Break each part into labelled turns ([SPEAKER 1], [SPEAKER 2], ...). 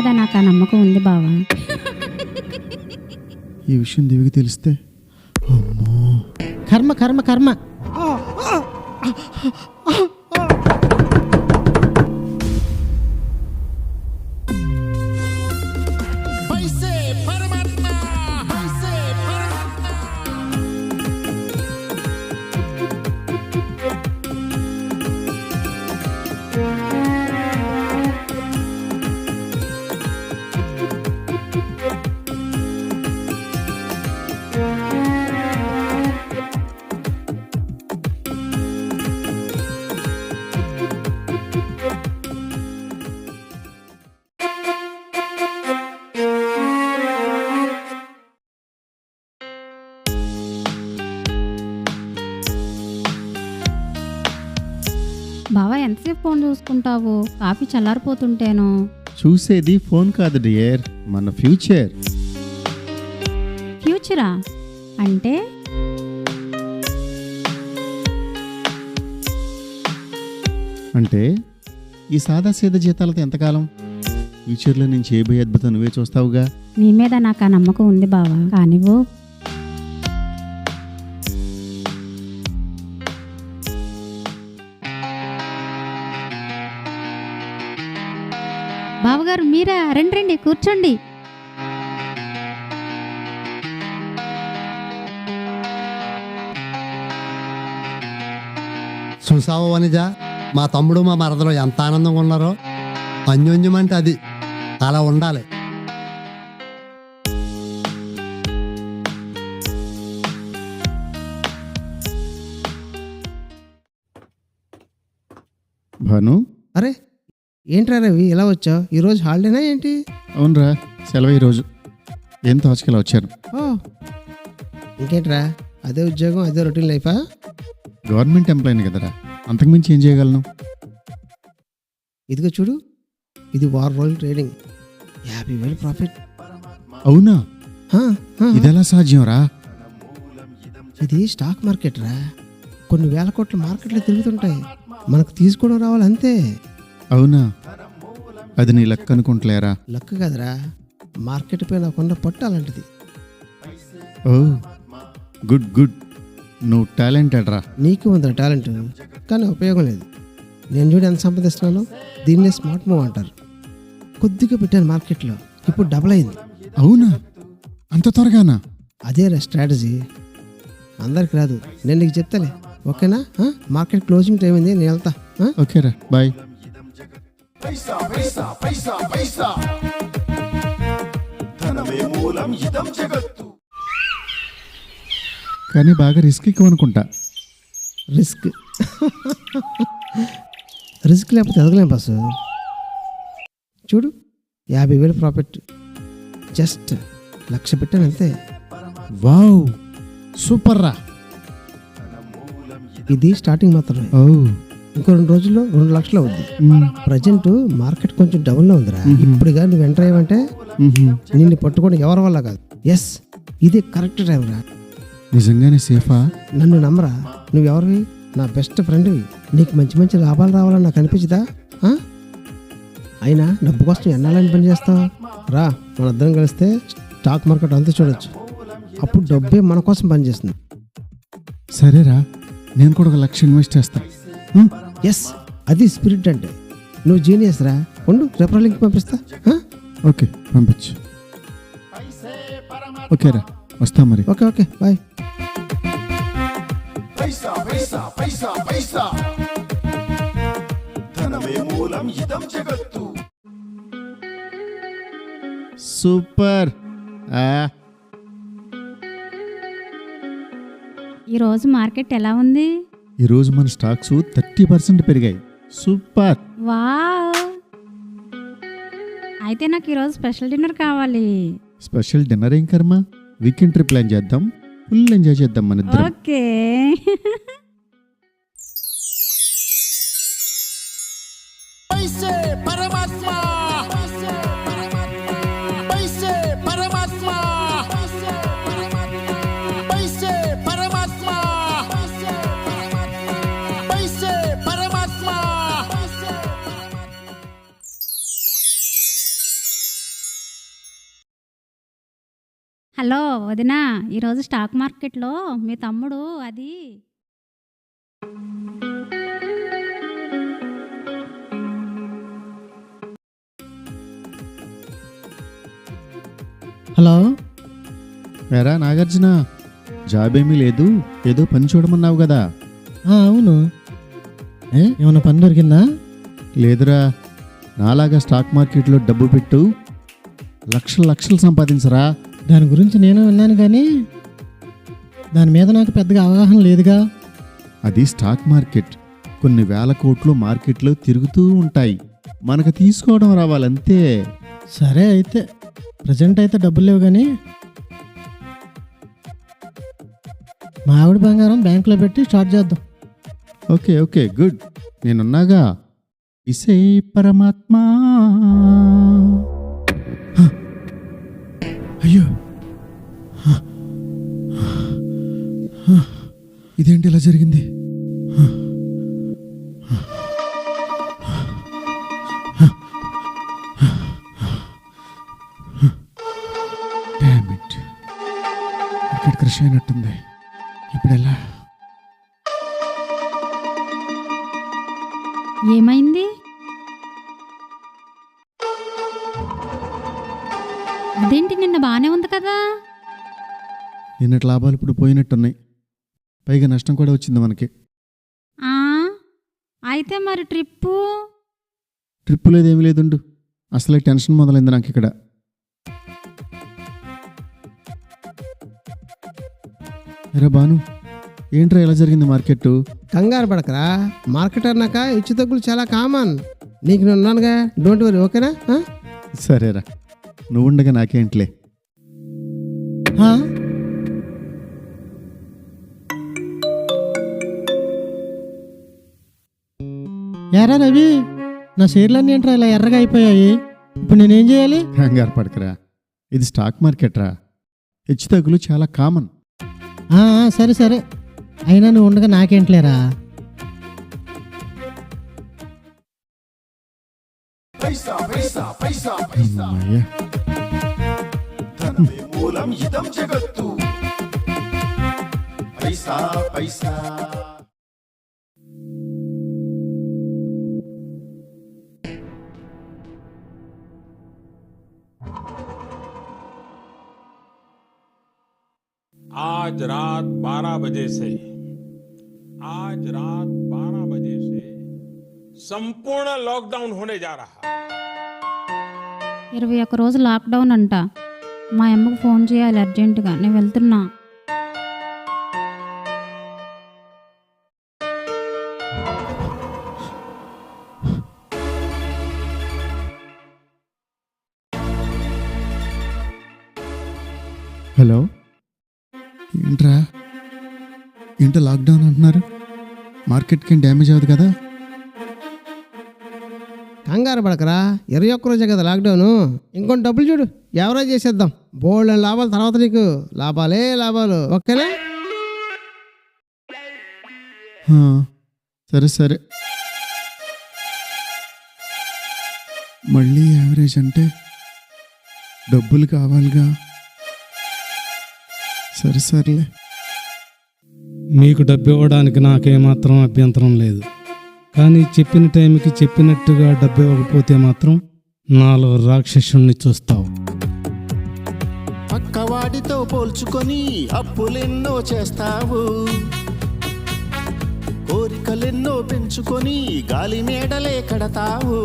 [SPEAKER 1] మీద నాకు ఆ నమ్మకం ఉంది బావా.
[SPEAKER 2] ఈ విషయం దివికి తెలిస్తే అమ్మో
[SPEAKER 3] కర్మ కర్మ కర్మ.
[SPEAKER 1] బావా ఎంతసేపు ఫోన్ చూసుకుంటావు? కాఫీ చల్లారిపోతుంటేను.
[SPEAKER 2] చూసేది ఫోన్ కాదు డియర్, మన ఫ్యూచర్.
[SPEAKER 1] ఫ్యూచరా అంటే?
[SPEAKER 2] అంటే ఈ సాదా సీదా జీతాలతో ఎంతకాలం? ఫ్యూచర్లో నేను చేయబోయే అద్భుతం నువ్వే చూస్తావుగా.
[SPEAKER 1] నీ మీద నాకు ఆ నమ్మకం ఉంది బావా, కానివ్వు. బావగారు మీరా? రండి రండి కూర్చోండి.
[SPEAKER 4] చూసావా వనిజ, మా తమ్ముడు మా మరదలో ఎంత ఆనందంగా ఉన్నారో. అన్యోన్యం అంటే అది అలా ఉండాలి.
[SPEAKER 2] భాను,
[SPEAKER 3] అరే ఏంట్రా రవి ఇలా వచ్చావు? ఈరోజు హాలిడేనా ఏంటి?
[SPEAKER 2] అవునరా, సెలవు ఈరోజు. ఏం తోచకలా వచ్చాను.
[SPEAKER 3] ఓ ఇంకేంట్రా, అదే ఉద్యోగం అదే రొటీన్ లైఫా?
[SPEAKER 2] గవర్నమెంట్ ఎంప్లాయీని కదరా, అంతకుమించి ఏం చేయగలను?
[SPEAKER 3] ఇదిగో చూడు, ఇది వార్ రోజులు ట్రేడింగ్, 50,000 ప్రాఫిట్.
[SPEAKER 2] అవునా?
[SPEAKER 3] హా, హా.
[SPEAKER 2] ఇదెలా సాధ్యం రా?
[SPEAKER 3] ఇది స్టాక్ మార్కెట్ రా, కొన్ని వేల కోట్ల మార్కెట్లో తిరుగుతుంటాయి, మనకు తీసుకోవడం రావాలి అంతే.
[SPEAKER 2] అవునా? అది నీ లెక్క అనుకుంటలేరా?
[SPEAKER 3] లక్ కదరా, మార్కెట్ పైన కొన్న పట్టు అలాంటిది.
[SPEAKER 2] ఓ గుడ్ గుడ్, నువ్వు టాలెంటెడ్ రా.
[SPEAKER 3] నీకు ఉందా టాలెంట్, కానీ ఉపయోగం లేదు. నేను చూడు ఎంత సంపాదిస్తున్నాను. దీన్నే స్మార్ట్ మూవ్ అంటారు. కొద్దిగా పెట్టాను మార్కెట్లో, ఇప్పుడు డబుల్ అయింది.
[SPEAKER 2] అవునా? అంత త్వరగానా?
[SPEAKER 3] అదే రా స్ట్రాటజీ, అందరికి రాదు. నేను నీకు చెప్తాలే, ఓకేనా? మార్కెట్ క్లోజింగ్ టైం అయింది, నేను వెళ్తా.
[SPEAKER 2] ఓకేరా, బాయ్. కానీ బాగా రిస్క్ ఎక్కువ అనుకుంటా.
[SPEAKER 3] రిస్క్ రిస్క్ లేకపోతే ఎదగలేం బస్సు. చూడు, 50,000 ప్రాఫిట్, జస్ట్ 1,00,000 పెట్టాను అంతే.
[SPEAKER 2] వావ్, సూపర్ రా.
[SPEAKER 3] ఇది స్టార్టింగ్ మాత్రమే.
[SPEAKER 2] ఓ,
[SPEAKER 3] ఇంకో 2 రోజుల్లో 2 లక్షలు అవుద్ది. ప్రజెంట్ మార్కెట్ కొంచెం డౌన్లో ఉందిరా. ఇప్పుడు కానీ నువ్వు ఎంటర్ అయ్యావంటే నిన్ను పట్టుకోవడం ఎవరి వల్ల కాదు. ఎస్, ఇదే కరెక్ట్ టైం రా.
[SPEAKER 2] నిజంగానే సేఫా?
[SPEAKER 3] నన్ను నమ్మరా, నువ్వెవరివి? నా బెస్ట్ ఫ్రెండ్వి. నీకు మంచి మంచి లాభాలు రావాలని నాకు అనిపించదా? అయినా డబ్బు కోసం ఎన్నాలని పని చేస్తావు? రా, మన ఇద్దరం కలిస్తే స్టాక్ మార్కెట్ అంతా చూడొచ్చు. అప్పుడు డబ్బే మన కోసం పనిచేస్తుంది.
[SPEAKER 2] సరేరా, నేను కూడా 1,00,000 ఇన్వెస్ట్ చేస్తా.
[SPEAKER 3] ఎస్, అది స్పిరిట్ అంటే. నువ్వు జీనియస్ రా. ఉండు, రెఫరల్ లింక్ పంపిస్తా.
[SPEAKER 2] ఓకే, పంపించు. ఓకేరా, వస్తా మరి.
[SPEAKER 3] Okay okay, bye.
[SPEAKER 2] సూపర్.
[SPEAKER 1] ఈరోజు మార్కెట్ ఎలా ఉంది?
[SPEAKER 2] ఈరోజు మన స్టాక్స్ 30% పెరిగాయి. సూపర్.
[SPEAKER 1] వావ్, అయితే నాకు ఈరోజు స్పెషల్ డిన్నర్ కావాలి.
[SPEAKER 2] స్పెషల్ డిన్నర్ ఏం కర్మ, వీకెండ్ ట్రిప్ ప్లాన్ చేద్దాం, ఫుల్ ఎంజాయ్ చేద్దాం మన ఇద్దరం.
[SPEAKER 1] ఓకే. హలో వదినా, ఈరోజు స్టాక్ మార్కెట్లో మీ తమ్ముడు అది
[SPEAKER 3] హలో.
[SPEAKER 2] ఎరా నాగార్జున, జాబ్ ఏమీ లేదు, ఏదో పని చూడమన్నావు కదా.
[SPEAKER 3] అవును. ఏమన్నా పని దొరికిందా?
[SPEAKER 2] లేదురా, నాలాగా స్టాక్ మార్కెట్లో డబ్బు పెట్టు, లక్షలు లక్షలు సంపాదించరా.
[SPEAKER 3] దాని గురించి నేను విన్నాను కానీ దాని మీద నాకు పెద్దగా అవగాహన లేదుగా.
[SPEAKER 2] అది స్టాక్ మార్కెట్. కొన్ని వేల కోట్లు మార్కెట్లో తిరుగుతూ ఉంటాయి. మనకు తీసుకోవడం రావాలంతే.
[SPEAKER 3] సరే అయితే, ప్రజెంట్ అయితే డబ్బులు లేవు కానీ మా ఆవిడ బంగారం బ్యాంకులో పెట్టి స్టార్ట్ చేద్దాం.
[SPEAKER 2] Okay okay, good. నేనున్నాగా. ఇసే పరమాత్మా. అయ్యో, ఇదేంటి ఇలా జరిగింది? Damn it. ఇక్కడ క్రష్ అయినట్టుంది. ఇప్పుడు ఎలా?
[SPEAKER 1] ఏమైంది? అదేంటి, నిన్న బాగానే ఉంది కదా.
[SPEAKER 2] నిన్నటి లాభాలు ఇప్పుడు పోయినట్టున్నాయి. పైగా నష్టం కూడా వచ్చింది మనకి.
[SPEAKER 1] ఆ, అయితే మరి ట్రిప్పు?
[SPEAKER 2] ట్రిప్పు లేదేమీ లేదుండు. అసలే టెన్షన్ మొదలైంది నాకు ఇక్కడ. ఎరా బాను, ఏంట్రా ఎలా జరిగింది మార్కెట్?
[SPEAKER 3] కంగారు పడకరా, మార్కెట్ అన్నాక హెచ్చు తగ్గులు చాలా కామన్. నీకు నేను ఉన్నానుగా, డోంట్ వరీ, ఓకేనా?
[SPEAKER 2] సరేరా, నువ్వుండగా నాకేంట్లే.
[SPEAKER 3] ఎరా రవి, నా షేర్లన్నీ ఏంట్రా ఇలా ఎర్రగా అయిపోయాయి. ఇప్పుడు నేనేం చేయాలి?
[SPEAKER 2] కంగారు పడకరా, ఇది స్టాక్ మార్కెట్ రా. హెచ్చు తగ్గులు చాలా కామన్.
[SPEAKER 3] సరే సరే, అయినా నువ్వు ఉండగా నాకేంట్లేరా.
[SPEAKER 2] అమ్మయ్య.
[SPEAKER 5] आज रात 12 बजे से संपूर्ण लॉकडाउन होने जा रहा है.
[SPEAKER 1] 21 రోజు లాక్డౌన్ అంట. మా అమ్మకు ఫోన్ చేయాలి అర్జెంటుగా, నేను వెళ్తున్నా.
[SPEAKER 2] హలో, ఏంట్రా? ఏంటో లాక్డౌన్ అంటున్నారు? మార్కెట్కి ఏం డ్యామేజ్ అవ్వదు కదా?
[SPEAKER 3] కంగారు పడకరా, 21 రోజే కదా లాక్డౌను. ఇంకొన్ని డబ్బులు చూడు, ఎవరో చేసేద్దాం. బోల్డ్ లాభాలు తర్వాత, నీకు లాభాలే లాభాలు, ఓకేనా?
[SPEAKER 2] సరే సరే. మళ్ళీ యావరేజ్ అంటే డబ్బులు కావాలిగా. సరే సర్లే.
[SPEAKER 6] మీకు డబ్బు ఇవ్వడానికి నాకేమాత్రం అభ్యంతరం లేదు, కానీ చెప్పిన టైంకి చెప్పినట్టుగా డబ్బు ఇవ్వకపోతే మాత్రం నాలో రాక్షసుణ్ణి చూస్తావు.
[SPEAKER 7] పక్కవాడితో పోల్చుకొని అప్పులెన్నో చేస్తావు, కోరికలెన్నో పెంచుకొని గాలి మేడలే కడతావు.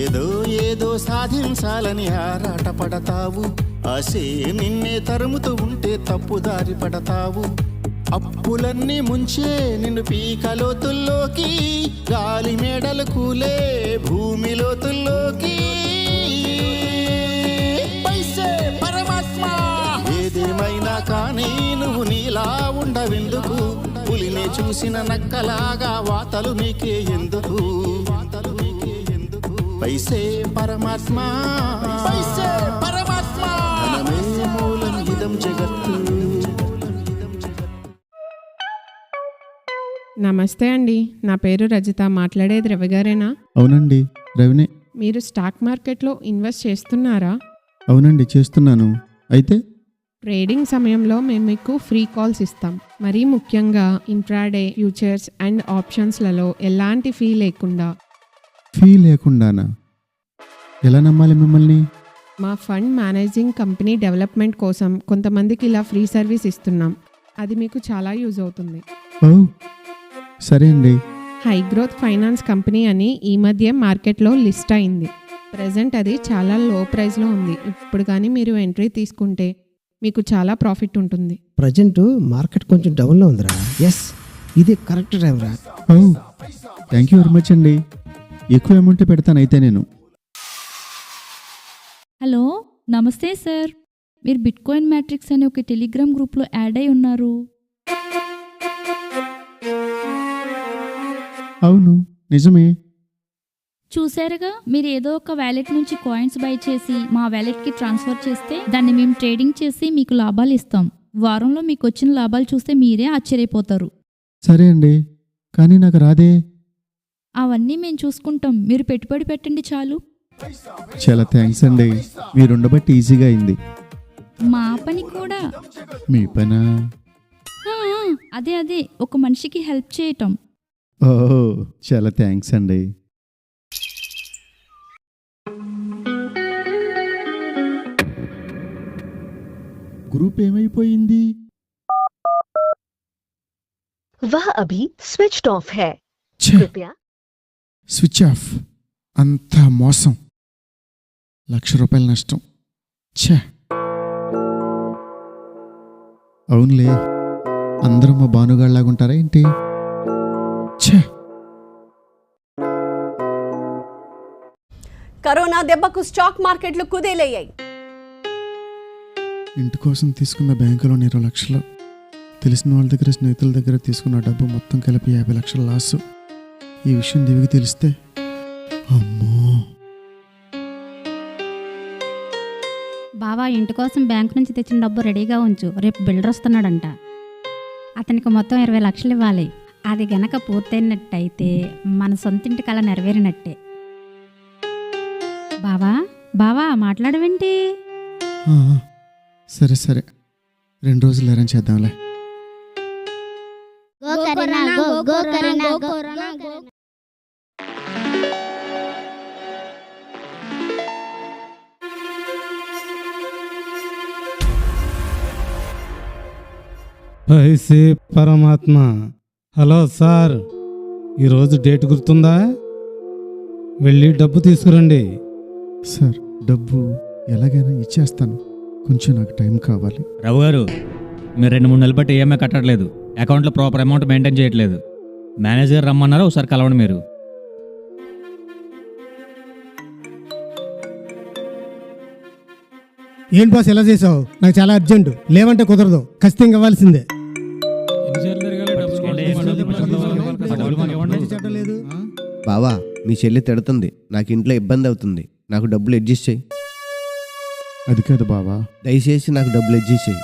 [SPEAKER 7] ఏదో ఏదో సాధించాలని ఆరాటపడతావు, ఆశే నిన్నే తరుముతూ ఉంటే తప్పుదారి పడతావు. అప్పులన్నీ ముంచే నిన్ను పీకలోతుల్లోకి, గాలి మేడలు కూలే భూమి లోతుల్లోకి. పైసే పరమాత్మ. ఏదేమైనా కానీ నువ్వు నీలా ఉండవెందుకు, పులినే చూసిన నక్కలాగా వాతలు నీకే ఎందుకు, వాతలు నీకే ఎందుకు. పైసే పరమాత్మ, పైసే పరమాత్మ, ధనమే మూలం ఇదం జగత్తు.
[SPEAKER 8] నమస్తే అండి, నా పేరు రజిత. మాట్లాడేది రవి గారేనా?
[SPEAKER 2] అవునండి, రవినే.
[SPEAKER 8] మీరు స్టాక్ మార్కెట్లో ఇన్వెస్ట్ చేస్తున్నారా?
[SPEAKER 2] అవునండి చేస్తున్నాను. అయితే
[SPEAKER 8] ట్రేడింగ్ సమయంలో మేము మీకు ఫ్రీ కాల్స్ ఇస్తాం. మరీ ముఖ్యంగా ఇంట్రాడే, ఫ్యూచర్స్ అండ్ ఆప్షన్స్లలో ఎలాంటి ఫీ లేకుండా.
[SPEAKER 2] ఫీ లేకుండానా? ఎలా నమ్మాలి మిమ్మల్ని?
[SPEAKER 8] మా ఫండ్ మేనేజింగ్ కంపెనీ డెవలప్మెంట్ కోసం కొంతమందికి ఇలా ఫ్రీ సర్వీస్ ఇస్తున్నాం. అది మీకు చాలా యూజ్ అవుతుంది.
[SPEAKER 2] ఓ సరే అండి.
[SPEAKER 8] హై గ్రోత్ ఫైనాన్స్ కంపెనీ అని ఈ మధ్య మార్కెట్లో లిస్ట్ అయింది. ప్రెజెంట్ అది చాలా లో ప్రైస్లో ఉంది. ఇప్పుడు కానీ మీరు ఎంట్రీ తీసుకుంటే మీకు చాలా ప్రాఫిట్ ఉంటుంది.
[SPEAKER 3] ప్రజెంట్ మార్కెట్ కొంచెం డౌన్లో ఉందిరా. ఎస్, ఇది కరెక్ట్ టైం రా.
[SPEAKER 2] ఓ థ్యాంక్ యూ వెరీ మచ్ అండి. ఎక్కువ అమౌంట్ పెడతాను అయితే నేను.
[SPEAKER 9] హలో, నమస్తే సార్. మీరు బిట్కాయిన్ మ్యాట్రిక్స్ అనే ఒక టెలిగ్రామ్ గ్రూప్లో యాడ్ అయి ఉన్నారు.
[SPEAKER 2] అవును నిజమే.
[SPEAKER 9] చూసారుగా, మీరు ఏదో ఒక వ్యాలెట్ నుంచి కాయిన్స్ బై చేసి మా వ్యాలెట్కి ట్రాన్స్ఫర్ చేస్తే దాన్ని మేము ట్రేడింగ్ చేసి మీకు లాభాలు ఇస్తాం. వారంలో మీకు వచ్చిన లాభాలు చూస్తే మీరే ఆశ్చర్యపోతారు.
[SPEAKER 2] సరే అండి, కానీ నాకు రాదే.
[SPEAKER 9] అవన్నీ మేము చూసుకుంటాం. మీరు పెట్టుబడి పెట్టండి చాలు.
[SPEAKER 2] చాలా థ్యాంక్స్ అండి. మీరుండబట్టి ఈజీగా అయింది.
[SPEAKER 9] మా పని కూడా.
[SPEAKER 2] మీ పనా?
[SPEAKER 9] అదే ఒక మనిషికి హెల్ప్ చేయటం.
[SPEAKER 2] ఓ చాలా థ్యాంక్స్ అండి. గ్రూప్ ఏమైపోయింది?
[SPEAKER 10] वह अभी स्विच्ड ऑफ है.
[SPEAKER 2] ఛే,
[SPEAKER 10] कृपया
[SPEAKER 2] స్విచ్ ఆఫ్. అంతా మోసం. ₹1,00,000 నష్టం. ఛే, అవునులే, అందరూ మా భానుగాళ్ళలాగుంటారా ఏంటి? ఛే,
[SPEAKER 10] కరోనా దెబ్బకు స్టాక్ మార్కెట్లు కుదేలయ్యాయి.
[SPEAKER 2] ఇంటి కోసం తీసుకున్న బ్యాంకులో 20 లక్షలు, తెలిసిన వాళ్ళ దగ్గర, స్నేహితుల దగ్గర తీసుకున్న డబ్బు మొత్తం కలిపి 50 లక్షల లాస్. ఈ విషయం దివికి తెలిస్తే అమ్మో.
[SPEAKER 1] బావా, ఇంటి కోసం బ్యాంకు నుంచి తెచ్చిన డబ్బు రెడీగా ఉంచు. రేపు బిల్డర్ వస్తున్నాడంట. అతనికి మొత్తం 20 లక్షలు ఇవ్వాలి. అది గనక పూర్తయినట్టయితే మన సొంతింటి కళ నెరవేరినట్టే. బావా మాట్లాడవేంటి?
[SPEAKER 2] ఆ, సరే 2 రోజులు అరేంజ్ చేద్దాంలే.
[SPEAKER 6] ఐసే పరమాత్మ. హలో సార్, ఈరోజు డేట్ గుర్తుందా? వెళ్ళి డబ్బు తీసుకురండి.
[SPEAKER 2] సార్, డబ్బు ఎలాగైనా ఇచ్చేస్తాను. కొంచెం నాకు టైం కావాలి.
[SPEAKER 11] రావు గారు, మీరు 2-3 నెలలు బట్టి ఈఎంఐ కట్టట్లేదు. అకౌంట్లో ప్రాపర్ అమౌంట్ మెయింటైన్ చేయట్లేదు. మేనేజర్ రమ్మన్నారు, ఒకసారి కలవండి మీరు.
[SPEAKER 3] ఏంటి బాస్ ఎలా చేసావు? నాకు చాలా అర్జెంటు, లేవంటే కుదరదు. ఖచ్చితంగా ఇవ్వాల్సిందే.
[SPEAKER 12] బావా, మీ చెల్లి తిడుతుంది. నాకు ఇంట్లో ఇబ్బంది అవుతుంది. నాకు డబ్బులు అడ్జస్ట్ చేయి.
[SPEAKER 2] అది కాదు బావా.
[SPEAKER 12] దయచేసి నాకు డబ్బులు అడ్జస్ట్ చేయి.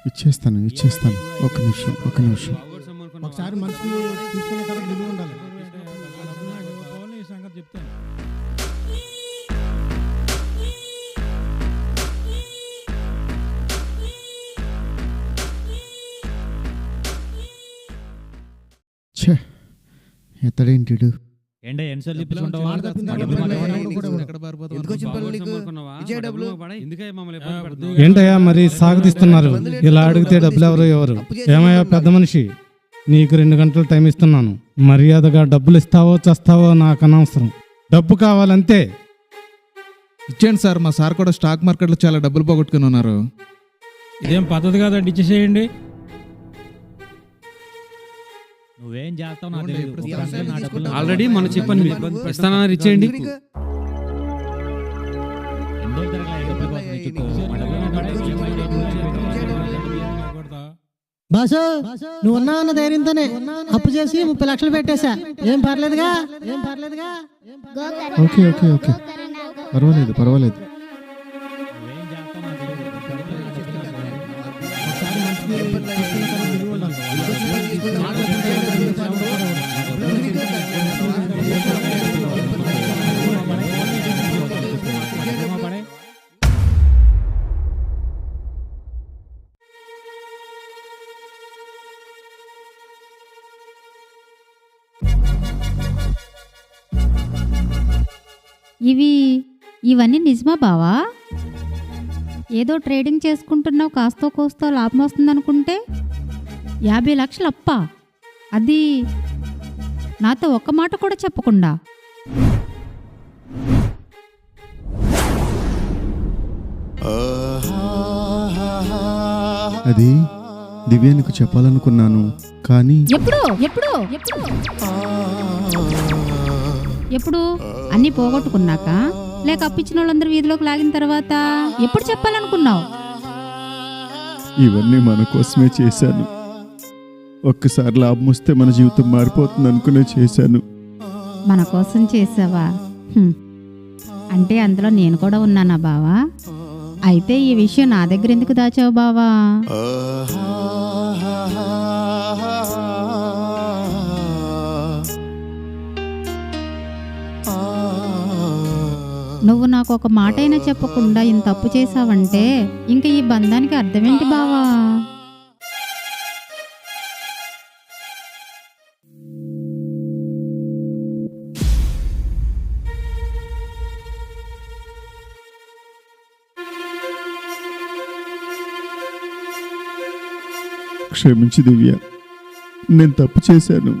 [SPEAKER 2] ఇచ్చేస్తాను. ఒక నిమిషం.
[SPEAKER 3] ఒకసారి మనిషిని తీసుకున్న తర్వాత విలువ ఉండాలి.
[SPEAKER 2] ఛే, ఎత్తడేంటిడు?
[SPEAKER 11] ఏంటో ఎన్నిసార్లు చెప్పించుకుంటావా?
[SPEAKER 6] ఏంటయ్యా మరి సాగదీస్తున్నారు? ఇలా అడిగితే డబ్బులు ఎవరు? ఏమయ్యా పెద్ద మనిషి, నీకు 2 గంటలు టైం ఇస్తున్నాను. మర్యాదగా డబ్బులు ఇస్తావో చస్తావో నాకు అనవసరం. డబ్బు కావాలంతే.
[SPEAKER 13] ఇచ్చేయండి సార్. మా సార్ కూడా స్టాక్ మార్కెట్లో చాలా డబ్బులు పోగొట్టుకుని ఉన్నారు.
[SPEAKER 6] ఇదేం పద్ధతి కాదండి, ఇచ్చేసేయండి.
[SPEAKER 11] నువ్వేం చేస్తావు నాకు తెలియదు.
[SPEAKER 6] ఆల్రెడీ మనం చెప్పాను, ఇస్తానన్నారు, ఇచ్చేయండి.
[SPEAKER 3] బాసు, నువ్వు ఉన్నా అన్న ధైర్యంతోనే అప్పు చేసి 30 లక్షలు పెట్టేశా. ఏం పర్లేదుగా?
[SPEAKER 2] ఓకే పర్వాలేదు.
[SPEAKER 1] ఇవన్నీ నిజమా బావా? ఏదో ట్రేడింగ్ చేసుకుంటున్నావు, కాస్తో కోస్తో లాభం వస్తుందనుకుంటే 50 లక్షలు అప్పా, అది నాతో ఒక్క మాట కూడా చెప్పకుండా.
[SPEAKER 2] అది దివ్యానికి చెప్పాలనుకున్నాను, కానీ
[SPEAKER 1] ఎప్పుడు అన్నీ పోగొట్టుకున్నాక, లేక అప్పించిన వాళ్ళందరూ వీధిలోకి లాగిన తర్వాత ఎప్పుడు చెప్పాలనుకున్నావు?
[SPEAKER 2] ఇవన్నీ మన కోసమే చేశాను. ఒక్కసారి లాభం వస్తే మన జీవితం మారిపోతుంది అనుకునే చేశాను.
[SPEAKER 1] మన కోసం చేసావా? అంటే అందులో నేను కూడా ఉన్నానా బావా? అయితే ఈ విషయం నా దగ్గర ఎందుకు దాచావు బావా? నువ్వు నాకు ఒక మాట అయినా చెప్పకుండా ఇంత తప్పు చేసావంటే ఇంక ఈ బంధానికి అర్థమేంటి బావా?
[SPEAKER 2] క్షమించి దివ్య, నేను తప్పు చేశాను.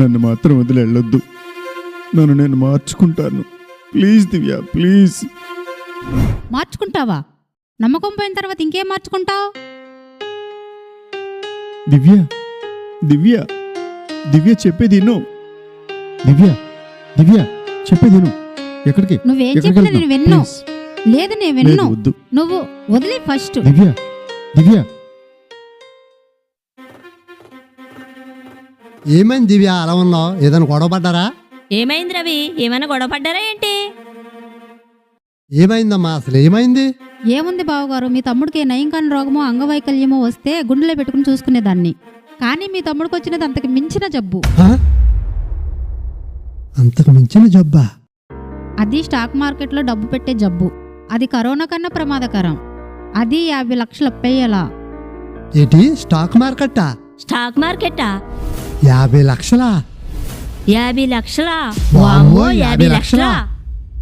[SPEAKER 2] నన్ను మాత్రం వదిలి వెళ్ళొద్దు. నన్ను నేను మార్చుకుంటాను. Please Divya, please.
[SPEAKER 1] మార్చుకుంటావా? నమ్మకం పోయిన తర్వాత ఇంకేం మార్చుకుంటావు?
[SPEAKER 2] దివ్య దివ్య దివ్య చెప్పేది విను. దివ్య దివ్య చెప్పేది విను. ఎక్కడికి?
[SPEAKER 1] నువ్వేం చెప్పినా నేను విన్ను. లేదు నేను విన్ను. నువ్వు వదిలే ఫస్ట్.
[SPEAKER 2] దివ్య దివ్య
[SPEAKER 4] ఏమైంది దివ్య అలా ఉన్నావు? ఏదైనా గొడవ పడ్డారా?
[SPEAKER 14] ఏమైంది రవి? ఏమైనా గొడవ పడ్డారా ఏంటి?
[SPEAKER 4] ఏమైందమ్మా? అసలు ఏమైంది?
[SPEAKER 1] ఏముంది బావగారు, మీ తమ్ముడికి నయం కాని రోగమో అంగవైకల్యమో వస్తే గుండెలో పెట్టుకుని చూసుకునేదాన్ని. కానీ మీ తమ్ముడికి వచ్చినది అంతకు మించిన జబ్బు.
[SPEAKER 4] అంతకు మించిన జబ్బా?
[SPEAKER 1] అది స్టాక్ మార్కెట్లో డబ్బు పెట్టే జబ్బు. అది కరోనా కన్నా ప్రమాదకరం. అది 50 లక్షలు అప్పయ్యేలా.
[SPEAKER 4] ఏంటి స్టాక్ మార్కెట్టా?
[SPEAKER 14] స్టాక్ మార్కెటా?
[SPEAKER 4] 50 లక్షలా?
[SPEAKER 14] 50 లక్షలా?
[SPEAKER 4] వామ్మో, 50 లక్షలా?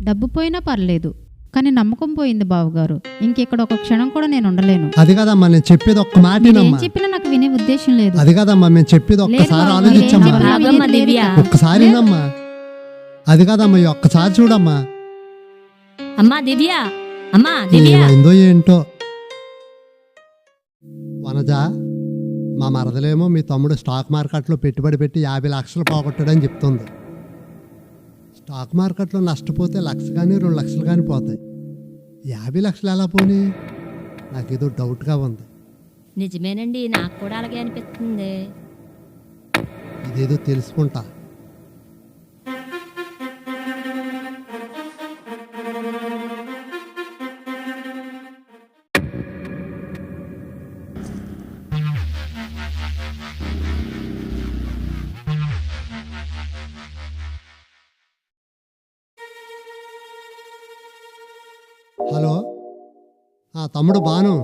[SPEAKER 1] డబ్బు పోయినా పర్లేదు, కానీ నమ్మకం పోయింది బావగారు. ఇంకెక్కడ ఒక క్షణం కూడా నేను ఉండలేను.
[SPEAKER 4] అది కదమ్మా, నేను చెప్పేది ఒక్క మాట
[SPEAKER 1] ఏం చెప్పినా నాకు వినే ఉద్దేశం లేదు.
[SPEAKER 4] అది కదమ్మా, మేము చెప్పేది ఒక్కసారి ఆలోచించమ్మా. ఒక్కసారి వినమ్మా. అది కదమ్మా, ఒక్కసారి చూడమ్మా.
[SPEAKER 14] అమ్మా దివ్య, అమ్మా దివ్య.
[SPEAKER 4] ఏమైందో ఏంటో. వనజ, మా మరదలేమో మీ తమ్ముడు స్టాక్ మార్కెట్లో పెట్టుబడి పెట్టి 50 లక్షలు పోగొట్టాడని చెప్తుంది. స్టాక్ మార్కెట్లో నష్టపోతే 1,00,000 కానీ 2 లక్షలు కానీ పోతాయి. 50 లక్షలు ఎలా పోనీ? నాకేదో డౌట్గా ఉంది.
[SPEAKER 14] నిజమేనండి, నాకు కూడా అలాగే అనిపిస్తుంది.
[SPEAKER 4] ఇదేదో తెలుసుకుంటా. హలో, తమ్ముడు బాను.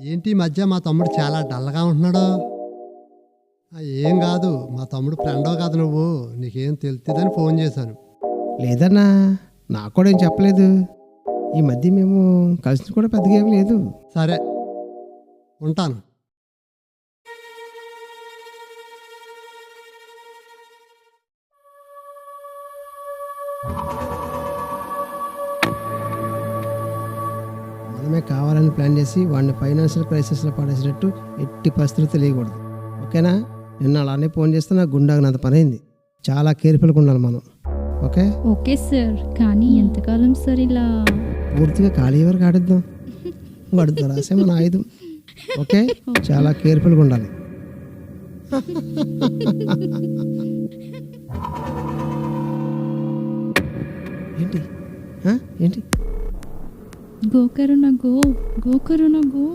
[SPEAKER 4] ఏంటి ఈ మధ్య మా తమ్ముడు చాలా డల్గా ఉంటున్నాడు? ఏం కాదు, మా తమ్ముడు ఫ్రెండో కాదు నువ్వు, నీకేం తెలుస్తుందని ఫోన్ చేశాను.
[SPEAKER 3] లేదన్నా, నాకు కూడా ఏం చెప్పలేదు. ఈ మధ్య మేము కలిసి కూడా పెద్దగా ఏం లేదు.
[SPEAKER 4] సరే, ఉంటాను.
[SPEAKER 3] మనమే కావాలని ప్లాన్ చేసి వాడిని ఫైనాన్షియల్ క్రైసిస్లో పడేసినట్టు ఎట్టి పరిస్థితులు తెలియకూడదు. ఓకేనా? నిన్న అలానే ఫోన్ చేస్తే నాకు గుండాగినంత పని అయింది. చాలా కేర్ఫుల్గా ఉండాలి మనం. ఓకే?
[SPEAKER 9] ఓకే సార్, కానీ ఎంతకాలం సార్ ఇలా?
[SPEAKER 3] పూర్తిగా ఖాళీ ఎవరికి ఆడిద్దాం. వాడు దరాసే మన ఆయుధం. ఓకే? చాలా కేర్ఫుల్గా ఉండాలి. ఏంటి ఏంటి?
[SPEAKER 9] గో కరుణ గో, గో కరుణ గో.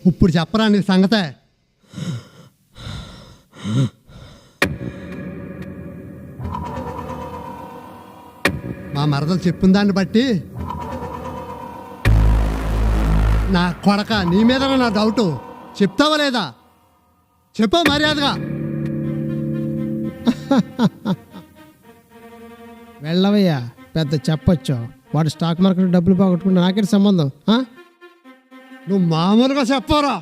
[SPEAKER 4] ఇప్పుడు చెప్పరా నీ సంగతే. మా మరదలు చెప్పిన దాన్ని బట్టి నా కొడక నీ మీద నా డౌటు. చెప్తావా లేదా? చెప్పు మర్యాదగా.
[SPEAKER 3] వెళ్ళవయ్యా, పెద్ద చెప్పొచ్చు. వాడు స్టాక్ మార్కెట్ డబ్బులు పోగొట్టుకుంటే నాకేంటి సంబంధం?
[SPEAKER 4] నువ్వు మామూలుగా చెప్పరా?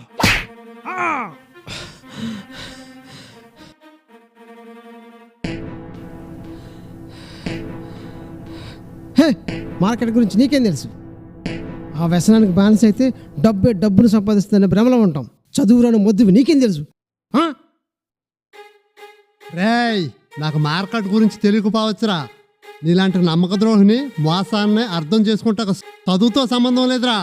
[SPEAKER 3] హే, మార్కెట్ గురించి నీకేం తెలుసు? ఆ వ్యసనానికి బానిస అయితే డబ్బును సంపాదిస్తుందనే భ్రమలో ఉంటాం. చదువురాని మొద్దువి నీకేం తెలుసు?
[SPEAKER 4] రేయ్, నాకు మార్కెట్ గురించి తెలియకపోవచ్చురా. నీలాంటి నమ్మక ద్రోహిని మోసాన్ని అర్థం చేసుకుంటే చదువుతో సంబంధం లేదురా.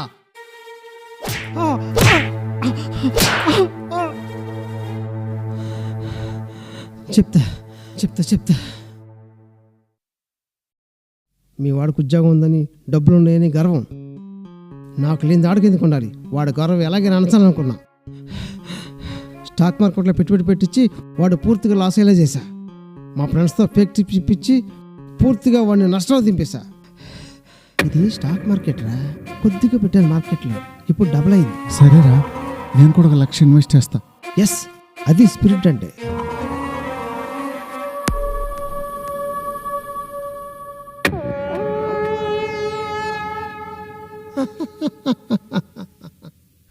[SPEAKER 3] చెప్తా. మీ వాడికి ఉద్యోగం ఉందని, డబ్బులు ఉన్నాయని గర్వం. నాకు లేని ఆడికి ఎందుకు ఉండాలి? వాడి గర్వం ఎలాగే అనసాలనుకున్నా. స్టాక్ మార్కెట్లో పెట్టుబడి పెట్టించి వాడు పూర్తిగా లాస్ అయ్యేలా చేశా. మా ఫ్రెండ్స్తో ఫేక్ టిప్స్ ఇప్పించి పూర్తిగా వాడిని నష్టంలో దింపేశా. ఇది స్టాక్ మార్కెట్ రా, కొద్దిగా పెట్టాను మార్కెట్లో, ఇప్పుడు డబుల్ అయింది.
[SPEAKER 2] సరేరా, నేను కూడా 1 లక్ష ఇన్వెస్ట్ చేస్తా.
[SPEAKER 3] ఎస్, అది స్పిరిట్ అంటే.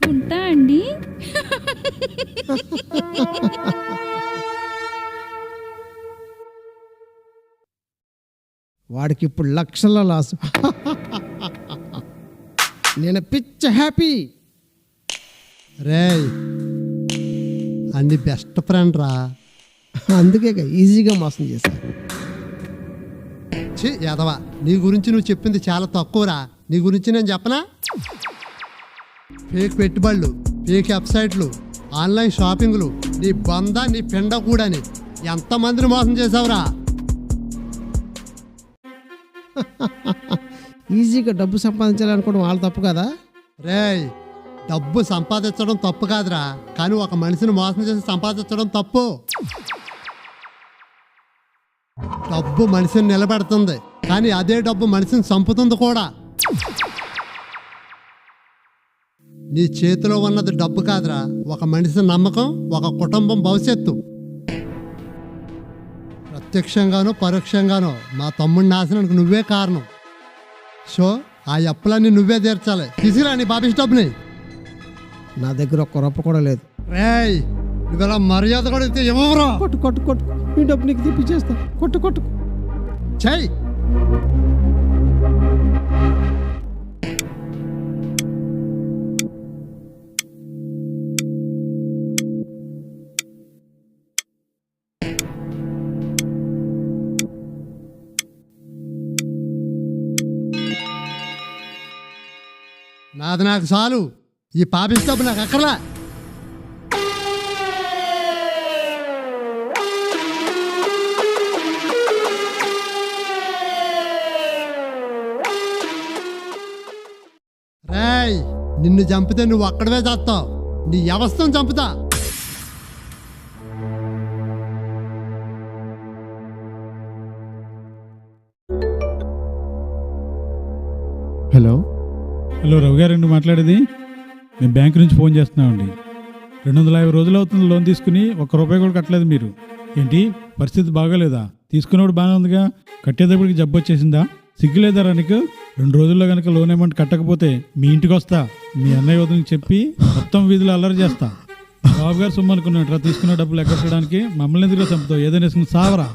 [SPEAKER 9] ఉంటా అండి.
[SPEAKER 3] వాడికి ఇప్పుడు లక్షల లాస్. నేను పిచ్చ హ్యాపీ.
[SPEAKER 4] రేయ్, అన్ని బెస్ట్ ఫ్రెండ్ రా.
[SPEAKER 3] అందుకే ఈజీగా మోసం చేశాను.
[SPEAKER 4] యాదవా, నీ గురించి నువ్వు చెప్పింది చాలా తక్కువరా. నీ గురించి నేను చెప్పనా? ఫేక్ పెట్టుబడులు, ఫేక్ వెబ్సైట్లు, ఆన్లైన్ షాపింగ్లు, నీ బంద నీ పిండ కూడాని ఎంతమందిని మోసం చేసావురా.
[SPEAKER 3] ఈజీగా డబ్బు సంపాదించాలనుకోవడం వాళ్ళ తప్పు కదా?
[SPEAKER 4] రేయ్, డబ్బు సంపాదించడం తప్పు కాదురా, కానీ ఒక మనిషిని మోసం చేసి సంపాదించడం తప్పు. డబ్బు మనిషిని నిలబెడుతుంది, కానీ అదే డబ్బు మనిషిని చంపుతుంది కూడా. నీ చేతిలో ఉన్నది డబ్బు కాదురా, ఒక మనిషి నమ్మకం, ఒక కుటుంబం భవిష్యత్తు. ప్రత్యక్షంగానో పరోక్షంగానో మా తమ్ముడి నాశనానికి నువ్వే కారణం. సో ఆ అప్పులన్నీ నువ్వే తీర్చాలి. తీసుకురా నీ బాబీస్ డబ్బుని.
[SPEAKER 3] నా దగ్గర ఒక్క రూపాయి కూడా లేదు.
[SPEAKER 4] రేయ్, నువ్వెలా మర్యాద కూడా ఇవ్వరా?
[SPEAKER 3] కొట్టు నీ డబ్బు నీకు తెప్పించేస్తా. కొట్టు
[SPEAKER 4] చెయ్. నాది నాకు చాలు. ఈ పాపిస్ డబ్బు నాకు అక్కర్లా. రేయ్, నిన్ను చంపితే నువ్వు అక్కడవే చేస్తావు. నీ వ్యవస్థను చంపుతా.
[SPEAKER 2] హలో
[SPEAKER 6] రవి గారండి మాట్లాడేది. మేము బ్యాంక్ నుంచి ఫోన్ చేస్తున్నామండి. 250 రోజులు అవుతుంది లోన్ తీసుకుని, ₹1 కూడా కట్టలేదు మీరు. ఏంటి పరిస్థితి బాగాలేదా? తీసుకున్నప్పుడు బాగానే ఉందిగా, కట్టేటప్పటికి జబ్బు వచ్చేసిందా? సిగ్గులేదారా నీకు? 2 రోజుల్లో కనుక లోన్ అమౌంట్ కట్టకపోతే మీ ఇంటికి వస్తా, మీ అన్నయ్య వదిలికి చెప్పి మొత్తం వీధిలో అల్లరి చేస్తా. బాబు గారు సొమ్ము అనుకున్నట్రా తీసుకున్న డబ్బులు ఎక్కడానికి మమ్మల్ని ఎందుకు చంపుతావు? ఏదైనా వేసుకుని సావరా.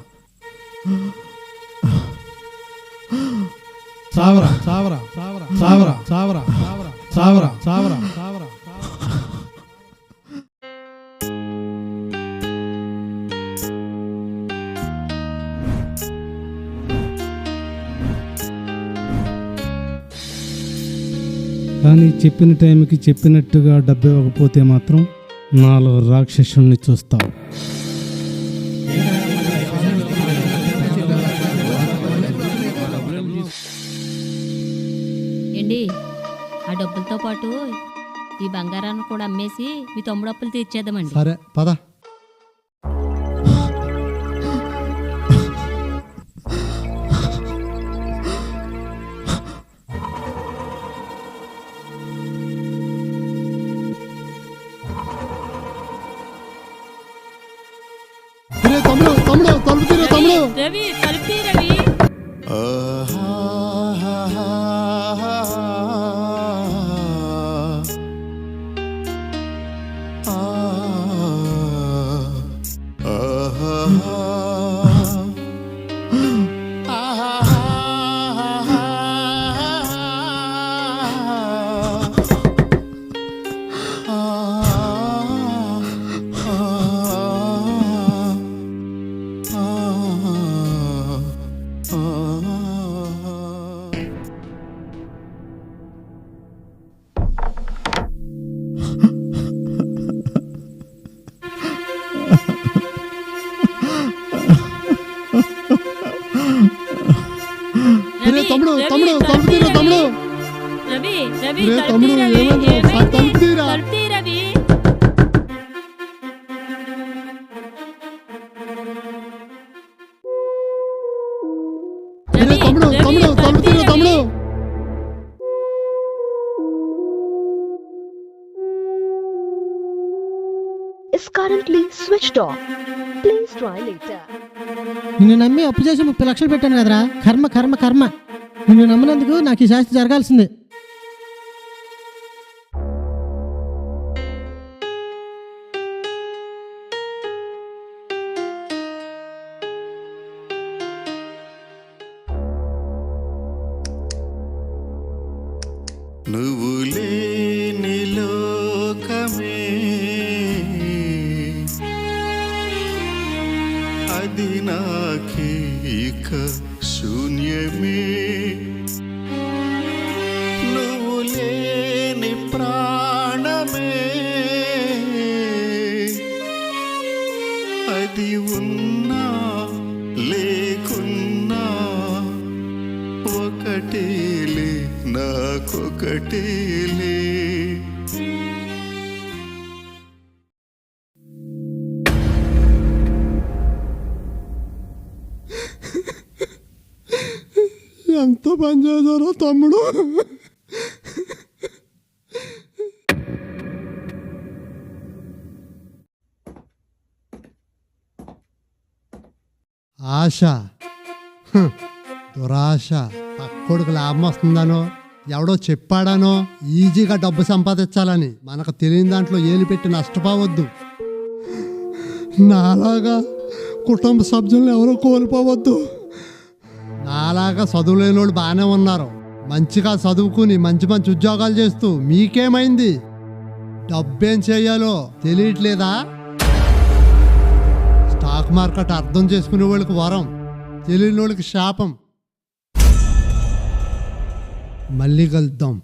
[SPEAKER 6] సావరా సావరా సావరా సావరా సావరా సావరా సావరా సావరా. కానీ చెప్పిన టైంకి చెప్పినట్టుగా డబ్బు ఇవ్వకపోతే మాత్రం 4 రాక్షసుల్ని చూస్తావు.
[SPEAKER 14] ఏంటి, ఆ డబ్బులతో పాటు ఈ బంగారాన్ని కూడా అమ్మేసి మీ తమ్ముడు అప్పులు తీర్చేద్దామండి.
[SPEAKER 4] సరే పద. తమ్ముడు తమ్ముడు తలుపు తీరు తమ్ముడు.
[SPEAKER 14] రవి తలుపు తీ రవి. తమ్ముడు తమ్ముడు తలుపు తీరు తమ్ముడు. రవి రవి
[SPEAKER 4] తమ్ముడు ఏమైంది? తలుపు తీరా.
[SPEAKER 14] తలుపు తీ రవి.
[SPEAKER 4] తమ్ముడు తమ్ముడు తలుపు తీరు తమ్ముడు.
[SPEAKER 10] is currently switched off. Please try later.
[SPEAKER 3] నిన్ను నమ్మి అప్పు చేసి 30 లక్షలు పెట్టాను కదరా. కర్మ కర్మ కర్మ. నిన్ను నమ్మినందుకు నాకు ఈ శాస్తి జరగాల్సిందే.
[SPEAKER 7] నువ్వు లేని లోకమే అది నాకే ఇక శూన్యమే. నువ్వు లేని ప్రాణమే అది ఉన్నా లేకున్నా ఒకటేలే నాకొకటేలే.
[SPEAKER 4] ఎంత పని చేశారో తమ్ముడు. ఆశ, దురాశ. పక్కోడికి లాభం వస్తుందనో ఎవడో చెప్పాడానో ఈజీగా డబ్బు సంపాదించాలని మనకు తెలియని దాంట్లో ఏలు పెట్టి నష్టపోవద్దు. నాలాగా కుటుంబ సభ్యులను ఎవరో కోల్పోవద్దు. నాలాగా చదువులేని వాళ్ళు బాగానే ఉన్నారు. మంచిగా చదువుకుని మంచి మంచి ఉద్యోగాలు చేస్తూ మీకేమైంది? డబ్బేం చెయ్యాలో తెలియట్లేదా? స్టాక్ మార్కెట్ అర్థం చేసుకునే వాళ్ళకి వరం, తెలియని వాళ్ళకి శాపం. మళ్ళీ కలుద్దాం.